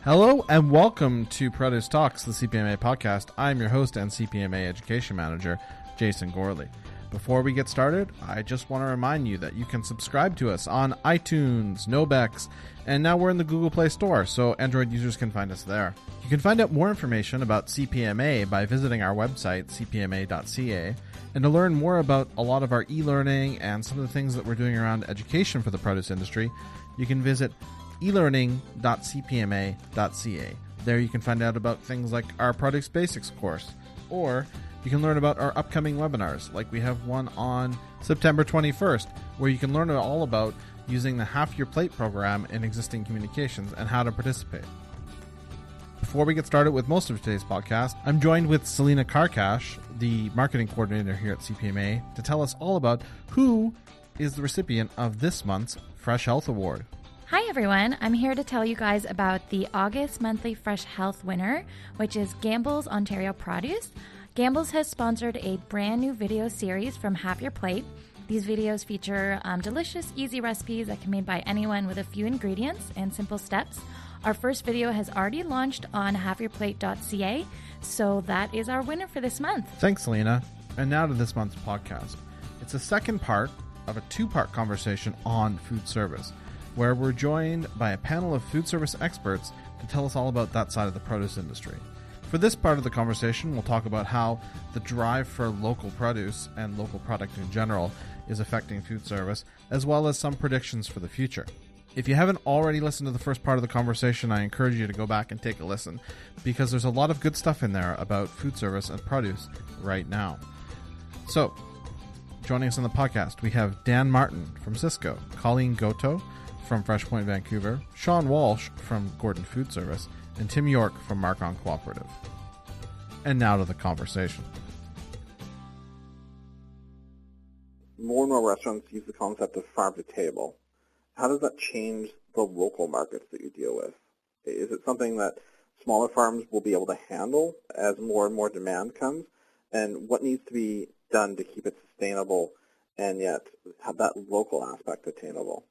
Hello and welcome to Produce Talks, the CPMA podcast. I'm your host and CPMA Education Manager, Jason Gorley. Before we get started, I just want to remind you that you can subscribe to us on iTunes, Nobex, and now we're in the Google Play Store, so Android users can find us there. You can find out more information about CPMA by visiting our website, cpma.ca, and to learn more about a lot of our e-learning and some of the things that we're doing around education for the produce industry, you can visit elearning.cpma.ca. There you can find out about things like our Produce Basics course, or you can learn about our upcoming webinars, like we have one on September 21st, where you can learn all about using the Half Your Plate program in existing communications and how to participate. Before we get started with most of today's podcast, I'm joined with Selena Karkash, the marketing coordinator here at CPMA, to tell us all about who is the recipient of this month's Fresh Health Award. Hi everyone, I'm here to tell you guys about the August monthly Fresh Health winner, which is Gamble's Ontario Produce. Gamble's has sponsored a brand new video series from Half Your Plate. These videos feature delicious, easy recipes that can be made by anyone with a few ingredients and simple steps. Our first video has already launched on halfyourplate.ca, so that is our winner for this month. Thanks, Selena. And now to this month's podcast. It's a second part of a two-part conversation on food service, where we're joined by a panel of food service experts to tell us all about that side of the produce industry. For this part of the conversation, we'll talk about how the drive for local produce and local product in general is affecting food service, as well as some predictions for the future. If you haven't already listened to the first part of the conversation, I encourage you to go back and take a listen, because there's a lot of good stuff in there about food service and produce right now. So, joining us on the podcast, we have Dan Martin from Sysco, Colleen Goto from FreshPoint Vancouver, Sean Walsh from Gordon Food Service, and Tim York from Markon Cooperative. And now to the conversation. More and more restaurants use the concept of farm to table. How does that change the local markets that you deal with? Is it something that smaller farms will be able to handle as more and more demand comes? And what needs to be done to keep it sustainable and yet have that local aspect attainable?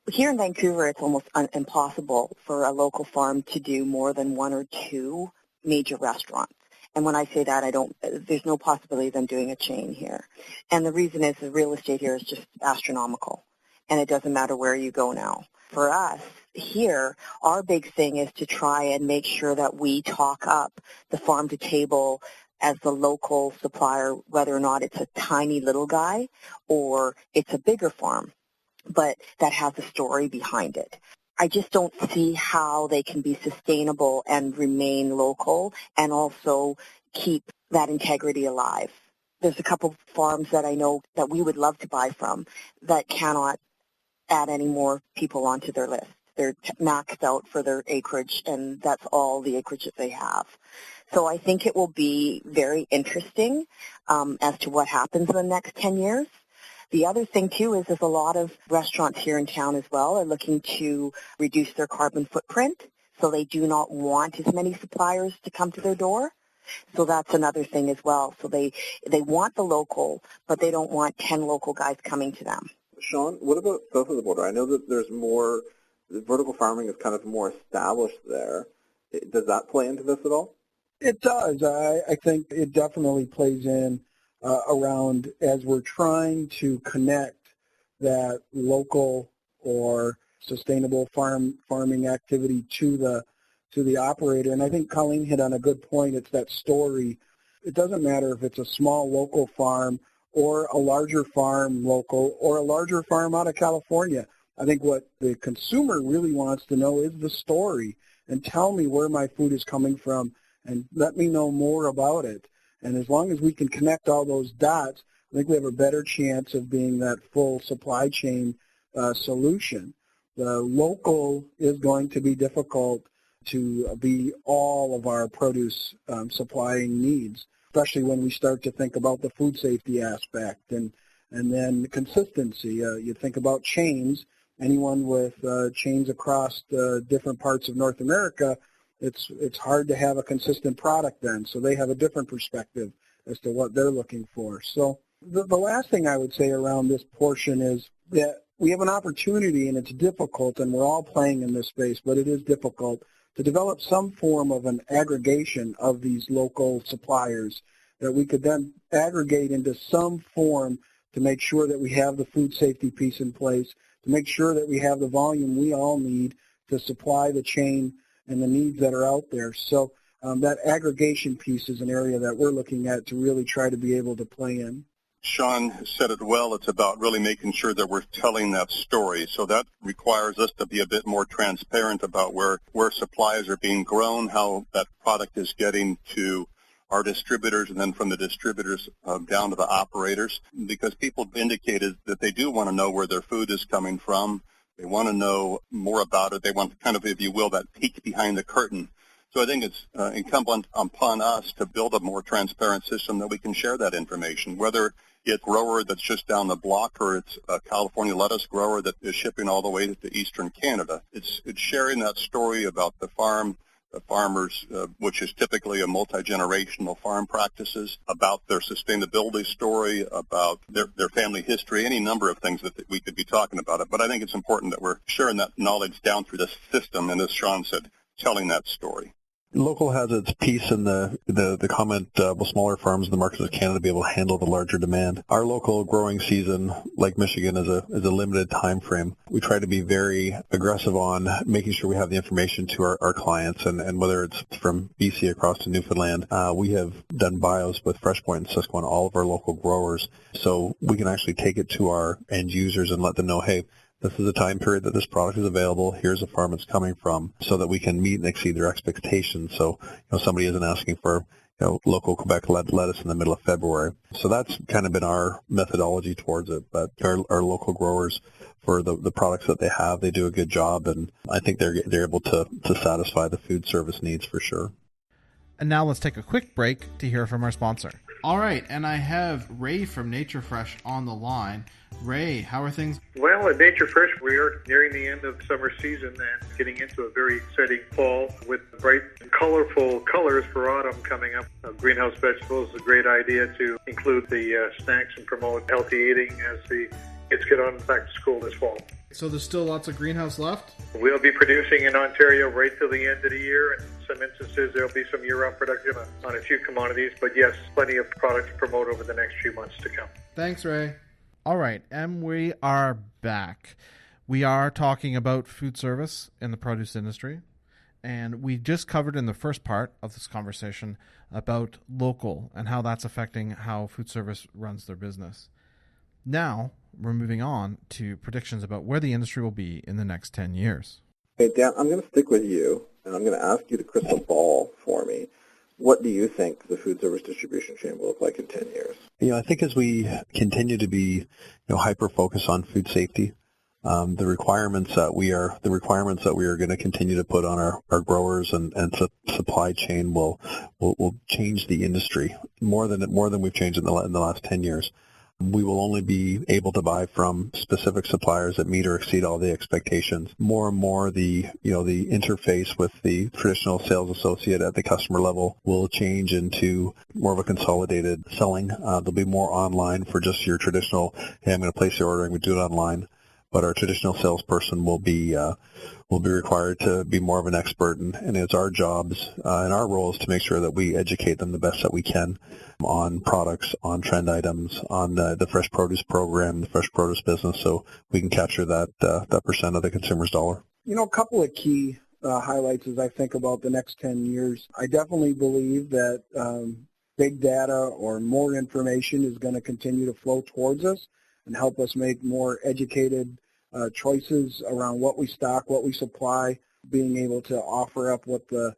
Here in Vancouver, it's almost impossible for a local farm to do more than one or two major restaurants. And when I say that, there's no possibility of them doing a chain here. And the reason is the real estate here is just astronomical. And it doesn't matter where you go now. For us here, our big thing is to try and make sure that we talk up the farm to table as the local supplier, whether or not it's a tiny little guy or it's a bigger farm, but that has a story behind it. I just don't see how they can be sustainable and remain local and also keep that integrity alive. There's a couple farms that I know that we would love to buy from that cannot add any more people onto their list. They're maxed out for their acreage, and that's all the acreage that they have. So I think it will be very interesting as to what happens in the next 10 years. The other thing, too, is there's a lot of restaurants here in town as well are looking to reduce their carbon footprint, so they do not want as many suppliers to come to their door. So that's another thing as well. So they want the local, but they don't want 10 local guys coming to them. Sean, what about south of the border? I know that there's more, vertical farming is kind of more established there. Does that play into this at all? It does. I think it definitely plays in around as we're trying to connect that local or sustainable farming activity to the operator. And I think Colleen hit on a good point. It's that story. It doesn't matter if it's a small local farm or a larger farm local or a larger farm out of California. I think what the consumer really wants to know is the story, and tell me where my food is coming from and let me know more about it. And as long as we can connect all those dots, I think we have a better chance of being that full supply chain solution. The local is going to be difficult to be all of our produce supplying needs, especially when we start to think about the food safety aspect and then consistency. You think about chains. Anyone with chains across different parts of North America, it's hard to have a consistent product then. So they have a different perspective as to what they're looking for. So the last thing I would say around this portion is that we have an opportunity, and it's difficult, and we're all playing in this space, but it is difficult to develop some form of an aggregation of these local suppliers that we could then aggregate into some form to make sure that we have the food safety piece in place, to make sure that we have the volume we all need to supply the chain and the needs that are out there. So that aggregation piece is an area that we're looking at to really try to be able to play in. Sean said it well. It's about really making sure that we're telling that story. So that requires us to be a bit more transparent about where supplies are being grown, how that product is getting to our distributors, and then from the distributors down to the operators, because people indicated that they do want to know where their food is coming from. They want to know more about it. They want kind of, if you will, that peek behind the curtain. So I think it's incumbent upon us to build a more transparent system that we can share that information, whether it's a grower that's just down the block or it's a California lettuce grower that is shipping all the way to eastern Canada. It's sharing that story about the farm, the farmers, which is typically a multi-generational farm practices, about their sustainability story, about their family history, any number of things that we could be talking about it. But I think it's important that we're sharing that knowledge down through the system, and as Sean said, telling that story. Local has its piece in the comment, will smaller farms in the markets of Canada be able to handle the larger demand? Our local growing season, like Michigan, is a limited time frame. We try to be very aggressive on making sure we have the information to our clients, and whether it's from BC across to Newfoundland, we have done bios with FreshPoint and Sysco on all of our local growers, so we can actually take it to our end users and let them know, hey, this is the time period that this product is available. Here's the farm it's coming from, so that we can meet and exceed their expectations. So, somebody isn't asking for, local Quebec lettuce in the middle of February. So that's kind of been our methodology towards it. But our local growers, for the products that they have, they do a good job, and I think they're able to satisfy the food service needs for sure. And now let's take a quick break to hear from our sponsor. All right, and I have Ray from Nature Fresh on the line. Ray, how are things? Well, at Nature Fresh, we are nearing the end of summer season and getting into a very exciting fall with bright, colorful colors for autumn coming up. Greenhouse vegetables is a great idea to include the snacks and promote healthy eating as the kids get on back to school this fall. So there's still lots of greenhouse left? We'll be producing in Ontario right till the end of the year. In some instances, there'll be some year-round production on a few commodities. But yes, plenty of product to promote over the next few months to come. Thanks, Ray. All right, and we are back. We are talking about food service in the produce industry. And we just covered in the first part of this conversation about local and how that's affecting how food service runs their business. Now, we're moving on to predictions about where the industry will be in the next 10 years. Hey, Dan, I'm going to stick with you, and I'm going to ask you to crystal ball for me. What do you think the food service distribution chain will look like in 10 years? I think as we continue to be hyper-focused on food safety, the requirements that we are going to continue to put on our growers and supply chain will change the industry more than we've changed in the last 10 years. We will only be able to buy from specific suppliers that meet or exceed all the expectations. More and more, the interface with the traditional sales associate at the customer level will change into more of a consolidated selling. There'll be more online for just your traditional, hey, I'm going to place your order and we do it online. But our traditional salesperson will be required to be more of an expert, and it's our jobs and our roles to make sure that we educate them the best that we can on products, on trend items, on the fresh produce program, the fresh produce business, so we can capture that percent of the consumer's dollar. A couple of key highlights as I think about the next 10 years. I definitely believe that big data or more information is going to continue to flow towards us and help us make more educated choices around what we stock, what we supply, being able to offer up what the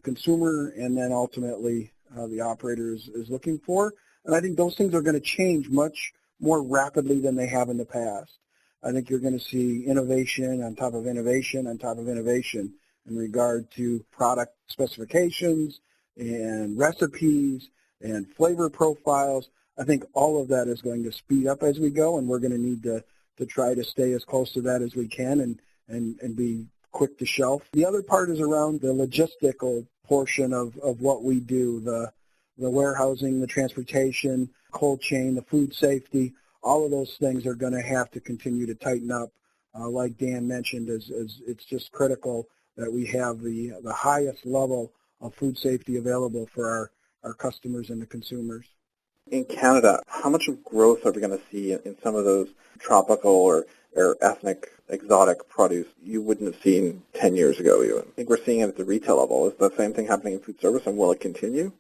consumer and then ultimately the operator is looking for. And I think those things are going to change much more rapidly than they have in the past. I think you're going to see innovation on top of innovation on top of innovation in regard to product specifications and recipes and flavor profiles. I think all of that is going to speed up as we go, and we're going to need to try to stay as close to that as we can and be quick to shelf. The other part is around the logistical portion of what we do, the warehousing, the transportation, cold chain, the food safety. All of those things are going to have to continue to tighten up. Like Dan mentioned, as it's just critical that we have the highest level of food safety available for our customers and the consumers. In Canada, how much of growth are we going to see in some of those tropical or ethnic exotic produce you wouldn't have seen 10 years ago even? I think we're seeing it at the retail level. Is the same thing happening in food service, and will it continue?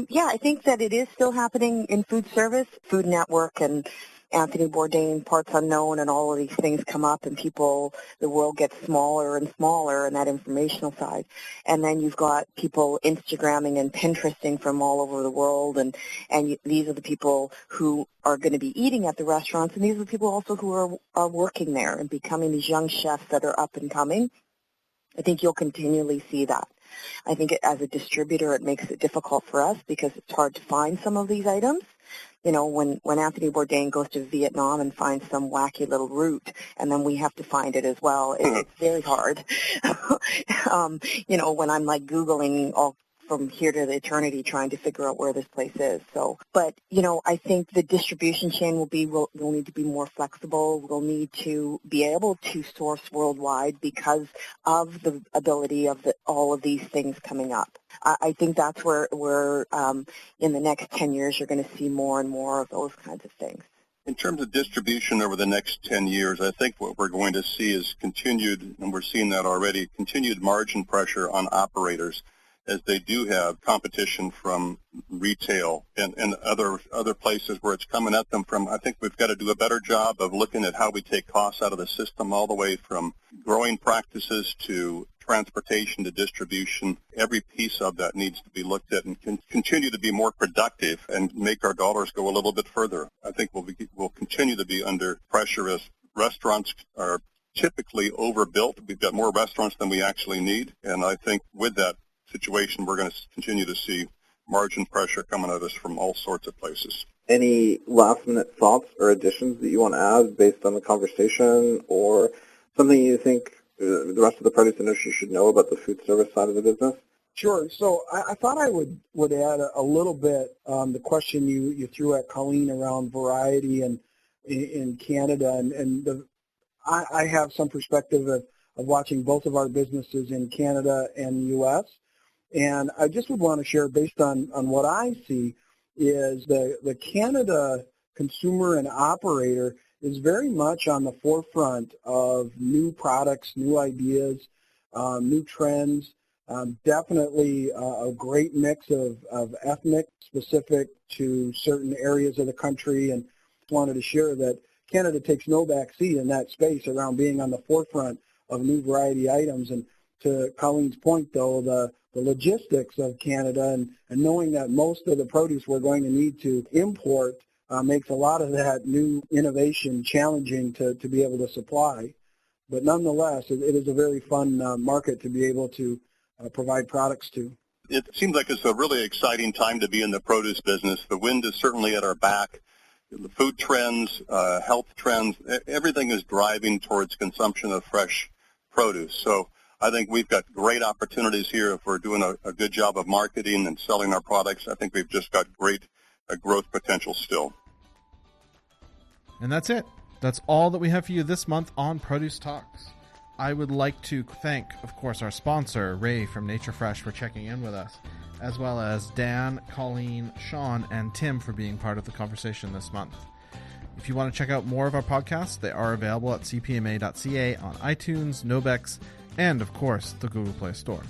Yeah, I think that it is still happening in food service. Food Network and Anthony Bourdain, Parts Unknown, and all of these things come up, and the world gets smaller and smaller in that informational side. And then you've got people Instagramming and Pinteresting from all over the world, and these are the people who are going to be eating at the restaurants, and these are the people also who are working there and becoming these young chefs that are up and coming. I think you'll continually see that. I think as a distributor, it makes it difficult for us because it's hard to find some of these items. You know, when Anthony Bourdain goes to Vietnam and finds some wacky little root, and then we have to find it as well, it's very hard. You know, when I'm like Googling all from here to the eternity trying to figure out where this place is. So, but, you know, I think the distribution chain will need to be more flexible. We'll need to be able to source worldwide because of the ability of all of these things coming up. I think that's where we're in the next 10 years, you're going to see more and more of those kinds of things. In terms of distribution over the next 10 years, I think what we're going to see is continued, and we're seeing that already, continued margin pressure on operators as they do have competition from retail and other places where it's coming at them from. I think we've got to do a better job of looking at how we take costs out of the system all the way from growing practices to transportation to distribution. Every piece of that needs to be looked at and continue to be more productive and make our dollars go a little bit further. I think we'll continue to be under pressure as restaurants are typically overbuilt. We've got more restaurants than we actually need, and I think with that situation, we're going to continue to see margin pressure coming at us from all sorts of places. Any last-minute thoughts or additions that you want to add based on the conversation, or something you think the rest of the produce industry should know about the food service side of the business? Sure. So I thought I would add a little bit the question you threw at Colleen around variety in Canada, and I have some perspective of watching both of our businesses in Canada and the U.S., and I just would want to share, based on what I see, is the Canada consumer and operator is very much on the forefront of new products, new ideas, new trends, definitely a great mix of ethnic specific to certain areas of the country, and wanted to share that Canada takes no back seat in that space around being on the forefront of new variety items. And to Colleen's point, though, the logistics of Canada and knowing that most of the produce we're going to need to import makes a lot of that new innovation challenging to be able to supply. But nonetheless, it is a very fun market to be able to provide products to. It seems like it's a really exciting time to be in the produce business. The wind is certainly at our back. The food trends, health trends, everything is driving towards consumption of fresh produce. So I think we've got great opportunities here if we're doing a good job of marketing and selling our products. I think we've just got great growth potential still. And that's it. That's all that we have for you this month on Produce Talks. I would like to thank, of course, our sponsor, Ray from Nature Fresh, for checking in with us, as well as Dan, Colleen, Sean, and Tim for being part of the conversation this month. If you want to check out more of our podcasts, they are available at cpma.ca on iTunes, Nobex, and, of course, the Google Play Store.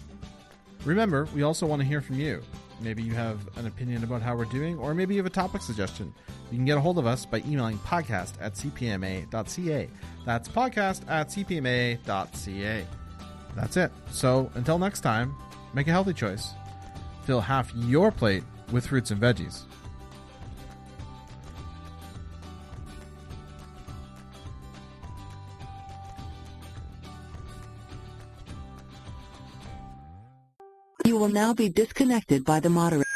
Remember, we also want to hear from you. Maybe you have an opinion about how we're doing, or maybe you have a topic suggestion. You can get a hold of us by emailing podcast@cpma.ca. That's podcast@cpma.ca. That's it. So, until next time, make a healthy choice. Fill half your plate with fruits and veggies. You will now be disconnected by the moderator.